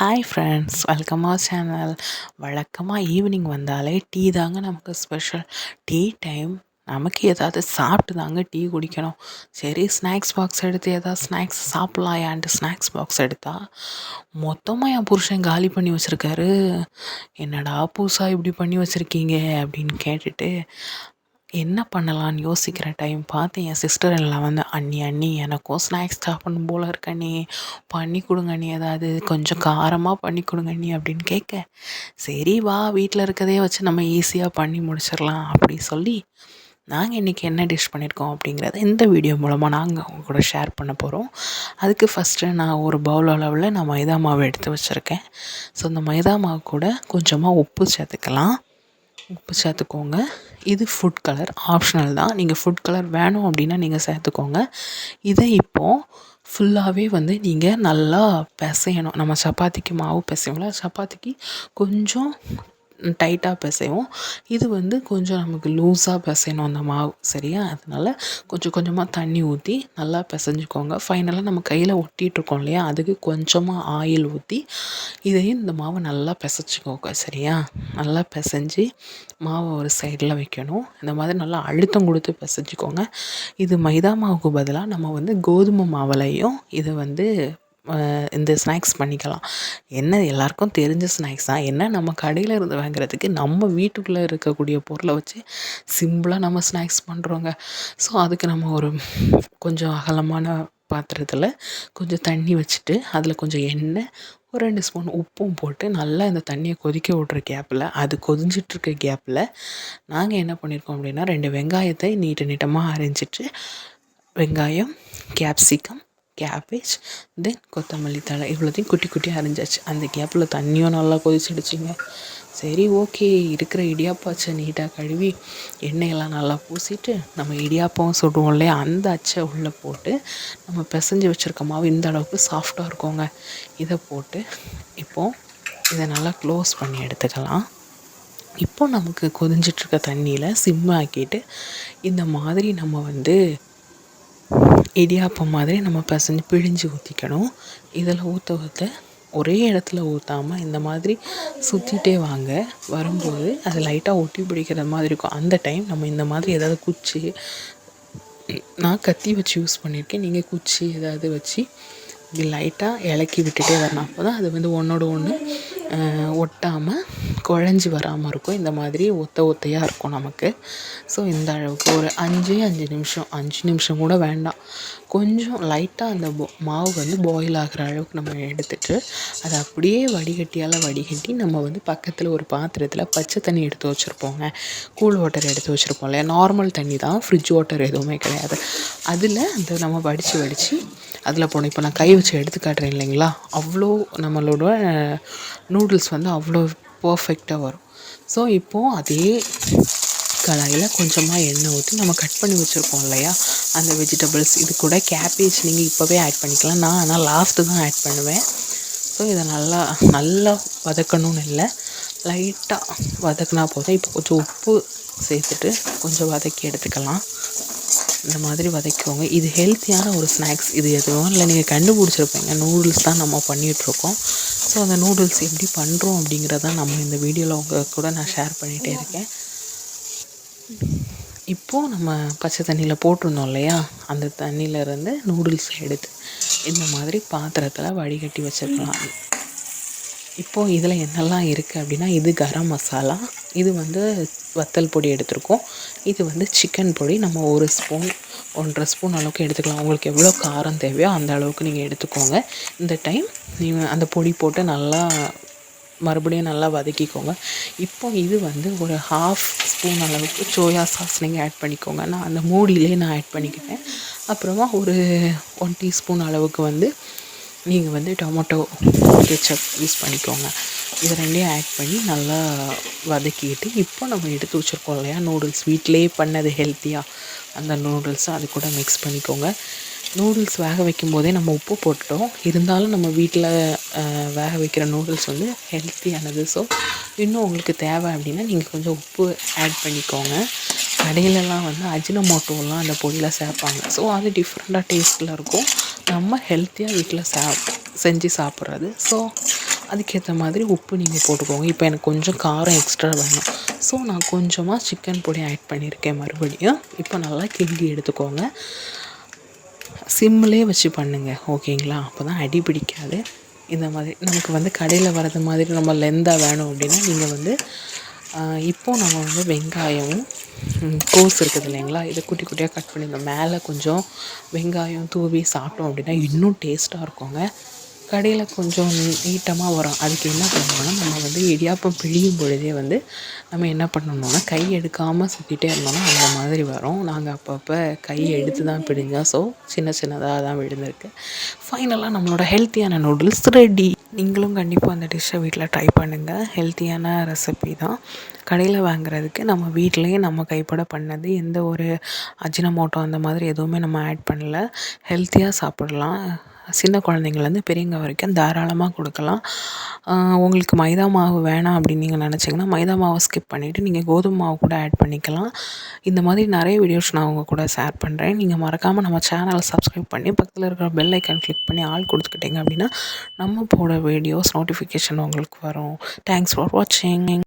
Hi friends, welcome our channel. வழக்கமாக evening வந்தாலே tea தாங்க நமக்கு ஸ்பெஷல். டீ டைம் நமக்கு ஏதாவது சாப்பிட்டு தாங்க டீ குடிக்கணும். சரி, ஸ்நாக்ஸ் பாக்ஸ் எடுத்து ஏதாவது ஸ்நாக்ஸ் சாப்பிட்லாயான்ட்டு ஸ்நாக்ஸ் பாக்ஸ் எடுத்தால் மொத்தமாக என் புருஷன் காலி பண்ணி வச்சுருக்காரு. என்னடா புதுசாக இப்படி பண்ணி வச்சுருக்கீங்க அப்படின்னு கேட்டுட்டு என்ன பண்ணலான்னு யோசிக்கிற டைம் பார்த்து என் சிஸ்டர் எல்லாம் வந்து அண்ணி எனக்கும் ஸ்நாக்ஸ் சாப்பிடணும் போல் இருக்க அண்ணி, பண்ணி கொடுங்க அண்ணி, ஏதாவது கொஞ்சம் காரமாக பண்ணி கொடுங்க அண்ணி அப்படின்னு கேட்க, சரி வா வீட்டில் இருக்கதே வச்சு நம்ம ஈஸியாக பண்ணி முடிச்சிடலாம் அப்படி சொல்லி நாங்கள் இன்றைக்கி என்ன டிஷ் பண்ணியிருக்கோம் அப்படிங்கிறத இந்த வீடியோ மூலமாக நாங்கள் உங்கள் கூட ஷேர் பண்ண போகிறோம். அதுக்கு ஃபஸ்ட்டு நான் ஒரு பவுல் அளவில் நான் மைதா மாவு எடுத்து வச்சுருக்கேன். ஸோ அந்த மைதா மாவு கூட கொஞ்சமாக உப்பு சேர்த்துக்கலாம். உப்பு சேர்த்துக்கோங்க. இது ஃபுட் கலர் ஆப்ஷனல் தான். நீங்கள் ஃபுட் கலர் வேணும் அப்படின்னா நீங்கள் சேர்த்துக்கோங்க. இதை இப்போது ஃபுல்லாகவே வந்து நீங்கள் நல்லா பிசையணும். நம்ம சப்பாத்திக்கு மாவு பிசைவோம்ல, சப்பாத்திக்கு கொஞ்சம் டைட்டாக பிசைவோம். இது வந்து கொஞ்சம் நமக்கு லூஸாக பிசையணும் அந்த மாவு, சரியா? அதனால் கொஞ்சம் கொஞ்சமாக தண்ணி ஊற்றி நல்லா பிசைஞ்சிக்கோங்க. ஃபைனலாக நம்ம கையில் ஒட்டிகிட்ருக்கோம் இல்லையா, அதுக்கு கொஞ்சமாக ஆயில் ஊற்றி இதையும் இந்த மாவை நல்லா பிசைச்சிக்கோங்க, சரியா? நல்லா பிசைஞ்சு மாவை ஒரு சைடில் வைக்கணும். இந்த மாதிரி நல்லா அழுத்தம் கொடுத்து பிசைஞ்சிக்கோங்க. இது மைதா மாவுக்கு பதிலாக நம்ம வந்து கோதுமை மாவுலையும் இதை வந்து இந்த ஸ்நாக்ஸ் பண்ணிக்கலாம். என்ன எல்லாருக்கும் தெரிஞ்ச ஸ்நாக்ஸ் தான். என்ன நம்ம கடையில் இருந்து வாங்குறதுக்கு நம்ம வீட்டுக்குள்ளே இருக்கக்கூடிய பொருளை வச்சு சிம்பிளாக நம்ம ஸ்நாக்ஸ் பண்ணுறோங்க. ஸோ அதுக்கு நம்ம ஒரு கொஞ்சம் அகலமான பாத்திரத்தில் கொஞ்சம் தண்ணி வச்சுட்டு அதில் கொஞ்சம் எண்ணெய், ஒரு 2 ஸ்பூன் உப்பும் போட்டு நல்லா இந்த தண்ணியை கொதிக்க விட்ற கேப்பில், அது கொதிஞ்சிட்ருக்க கேப்பில் நாங்கள் என்ன பண்ணியிருக்கோம் அப்படின்னா 2 வெங்காயத்தை நீட்டமாக அரிஞ்சிட்டு, வெங்காயம், கேப்சிகம், கேபேஜ், தென் கொத்தமல்லி தழை இவ்வளோத்தையும் குட்டி குட்டியாக அரிஞ்சாச்சு. அந்த கேப்பில் தண்ணியும் நல்லா கொதிச்சிடுச்சிங்க. சரி, ஓகே, இருக்கிற இடியாப்பம் அச்சை நீட்டாக கழுவி எண்ணெயெல்லாம் நல்லா பூசிட்டு நம்ம இடியாப்பம் சுடுவோம் இல்லையா, அந்த அச்சை உள்ளே போட்டு நம்ம பிசைஞ்சு வச்சுருக்க மாவு இந்த அளவுக்கு சாஃப்டாக இருக்குங்க. இதை போட்டு இப்போது இதை நல்லா க்ளோஸ் பண்ணி எடுத்துக்கலாம். இப்போ நமக்கு கொதிஞ்சிட்ருக்க தண்ணியில் சிம் ஆக்கிட்டு இந்த மாதிரி நம்ம வந்து இடியாப்பம் மாதிரி நம்ம பிசைஞ்சு பிழிஞ்சு ஊற்றிக்கணும். இதில் ஊற்ற ஒரே இடத்துல ஊற்றாமல் இந்த மாதிரி சுற்றிட்டே வாங்க. வரும்போது அது லைட்டாக ஒட்டி பிடிக்கிற மாதிரி இருக்கும். அந்த டைம் நம்ம இந்த மாதிரி ஏதாவது குச்சி, நான் கத்தி வச்சு யூஸ் பண்ணியிருக்கேன், நீங்கள் குச்சி ஏதாவது வச்சு இப்படி லைட்டாக இலக்கி விட்டுட்டே வரணும். அப்போ தான் அது வந்து ஒன்றோட ஒன்று ஒட்டாமல் குழஞ்சி வராமல் இருக்கும். இந்த மாதிரி ஒத்தையாக இருக்கும் நமக்கு. ஸோ இந்த அளவுக்கு ஒரு 5 நிமிஷம் கூட வேண்டாம், கொஞ்சம் லைட்டாக அந்த மாவு வந்து பாயில் ஆகிற அளவுக்கு நம்ம எடுத்துகிட்டு அதை அப்படியே வடிகட்டி நம்ம வந்து பக்கத்தில் ஒரு பாத்திரத்தில் பச்சை தண்ணி எடுத்து வச்சுருப்போங்க, கூல் வாட்டர் எடுத்து வச்சுருப்போம் இல்லையா, நார்மல் தண்ணி தான், ஃப்ரிட்ஜ் வாட்டர் எதுவுமே கிடையாது. அதில் அந்த நம்ம வடித்து அதில் போனோம். இப்போ நான் கை வச்சு எடுத்து காட்டுறேன் இல்லைங்களா, அவ்வளோ நம்மளோட நூடுல்ஸ் வந்து அவ்வளோ பர்ஃபெக்டாக வரும். ஸோ இப்போது அதே கடாயில் கொஞ்சமாக எண்ணெய் ஊற்றி நம்ம கட் பண்ணி வச்சுருக்கோம் இல்லையா அந்த வெஜிடபிள்ஸ், இது கூட கேபேஜ் நீங்கள் இப்போவே ஆட் பண்ணிக்கலாம். நான் ஆனால் லாஸ்ட்டு தான் ஆட் பண்ணுவேன். ஸோ இதை நல்லா வதக்கணும்னு இல்லை, லைட்டாக வதக்கினா போதும். இப்போ கொஞ்சம் உப்பு சேர்த்துட்டு கொஞ்சம் வதக்கி எடுத்துக்கலாம். இந்த மாதிரி வதக்குவோங்க. இது ஹெல்த்தியான ஒரு ஸ்நாக்ஸ். இது எதுவும் இல்லை, நீங்கள் கண்டுபிடிச்சிருப்பீங்க, நூடுல்ஸ் தான் நம்ம பண்ணிகிட்ருக்கோம். ஸோ அந்த நூடுல்ஸ் எப்படி பண்ணுறோம் அப்படிங்கிறதான் நம்ம இந்த வீடியோவில் உங்கள் கூட நான் ஷேர் பண்ணிகிட்டே இருக்கேன். இப்போது நம்ம பச்சை தண்ணியில் போட்டிருந்தோம் இல்லையா, அந்த தண்ணியிலேருந்து நூடுல்ஸ் எடுத்து இந்த மாதிரி பாத்திரத்தில் வடிகட்டி வச்சுருக்கலாம். இப்போது இதில் என்னெல்லாம் இருக்குது அப்படின்னா, இது கரம் மசாலா, இது வந்து வத்தல் பொடி எடுத்திருக்கோம், இது வந்து சிக்கன் பொடி நம்ம 1 ஸ்பூன் 1.5 ஸ்பூன் அளவுக்கு எடுத்துக்கலாம். உங்களுக்கு எவ்வளோ காரம் தேவையோ அந்த அளவுக்கு நீங்கள் எடுத்துக்கோங்க. இந்த டைம் நீங்கள் அந்த பொடி போட்டு மறுபடியும் நல்லா வதக்கிக்கோங்க. இப்போ இது வந்து ஒரு 1/2 ஸ்பூன் அளவுக்கு சோயா சாஸ் நீங்கள் ஆட் பண்ணிக்கோங்க. நான் அந்த மூடியிலே நான் ஆட் பண்ணிக்கிட்டேன். அப்புறமா ஒரு 1 டீஸ்பூன் அளவுக்கு வந்து நீங்கள் வந்து டொமேட்டோ கெச்சப் யூஸ் பண்ணிக்கோங்க. இது 2ஐயும் ஆட் பண்ணி நல்லா வதக்கிட்டு, இப்போ நம்ம எடுத்து வச்சுருக்கோம் இல்லையா நூடுல்ஸ், வீட்டிலே பண்ணது ஹெல்த்தியாக, அந்த நூடுல்ஸை அது கூட மிக்ஸ் பண்ணிக்கோங்க. நூடுல்ஸ் வேக வைக்கும் போதே நம்ம உப்பு போட்டுட்டோம், இருந்தாலும் நம்ம வீட்டில் வேக வைக்கிற நூடுல்ஸ் வந்து ஹெல்த்தியானது. ஸோ இன்னும் உங்களுக்கு தேவை அப்படின்னா நீங்கள் கொஞ்சம் உப்பு ஆட் பண்ணிக்கோங்க. கடையிலலாம் வந்து அஜினமோட்டோலாம் அந்த பொடியில் சேர்ப்பாங்க. ஸோ அது டிஃப்ரெண்ட்டாக டேஸ்ட்டில் இருக்கும். நம்ம ஹெல்த்தியாக வீட்டில் செஞ்சு சாப்பிட்றது. ஸோ அதுக்கேற்ற மாதிரி உப்பு நீங்கள் போட்டுக்கோங்க. இப்போ எனக்கு கொஞ்சம் காரம் எக்ஸ்ட்ரா வேணும். ஸோ நான் கொஞ்சமாக சிக்கன் பொடி ஆட் பண்ணியிருக்கேன் மறுபடியும். இப்போ நல்லா கிண்டி எடுத்துக்கோங்க. சிம்மிலே வச்சு பண்ணுங்கள், ஓகேங்களா? அப்போ தான் அடி பிடிக்காது. இந்த மாதிரி நமக்கு கடையில் வரது மாதிரி நம்ம லெந்தாக வேணும் அப்படின்னா நீங்கள் இப்போது நம்ம வெங்காயமும் கோஸ் இருக்குது இல்லைங்களா, இதை குட்டி குட்டியாக கட் பண்ணி இந்த மேலே கொஞ்சம் வெங்காயம் தூவி சாப்பிட்டோம் அப்படின்னா இன்னும் டேஸ்ட்டாக இருக்குங்க. கடையில் கொஞ்சம் நீட்டமாக வரும். அதுக்கு என்ன பண்ணுவோம்னா, நம்ம இடியாப்பம் பிழியும் பொழுதே நம்ம என்ன பண்ணணும்னா, கை எடுக்காமல் சுற்றிட்டே இருந்தோம்னா அந்த மாதிரி வரும். நாங்கள் அப்பப்போ கை எடுத்து தான் பிழிஞ்சோம். ஸோ சின்ன சின்னதாக தான் விழுந்திருக்கு. ஃபைனலாக நம்மளோட ஹெல்த்தியான நூடுல்ஸ் ரெடி. நீங்களும் கண்டிப்பாக அந்த டிஷ்ஷை வீட்டில் ட்ரை பண்ணுங்கள். ஹெல்த்தியான ரெசிபி தான். கடையில் வாங்குறதுக்கு நம்ம வீட்டிலையே நம்ம கைப்பட பண்ணது. எந்த ஒரு அஜினமோட்டோ அந்த மாதிரி எதுவுமே நம்ம ஆட் பண்ணல. ஹெல்த்தியாக சாப்பிடலாம். சின்ன குழந்தைங்கள்லேருந்து பெரியவங்க வரைக்கும் தாராளமாக கொடுக்கலாம். உங்களுக்கு மைதா மாவு வேணாம் அப்படின்னு நீங்கள் நினச்சிங்கன்னா மைதா மாவை ஸ்கிப் பண்ணிவிட்டு நீங்கள் கோதுமை மாவு கூட ஆட் பண்ணிக்கலாம். இந்த மாதிரி நிறைய வீடியோஸ் நான் உங்கள் கூட ஷேர் பண்ணுறேன். நீங்கள் மறக்காமல் நம்ம சேனலை சப்ஸ்கிரைப் பண்ணி பக்கத்தில் இருக்கிற பெல் ஐக்கான் கிளிக் பண்ணி ஆல் கொடுத்துக்கிட்டிங்க அப்படின்னா நம்ம போட வீடியோஸ் நோட்டிஃபிகேஷன் உங்களுக்கு வரும். தேங்க்ஸ் ஃபார் வாட்சிங்.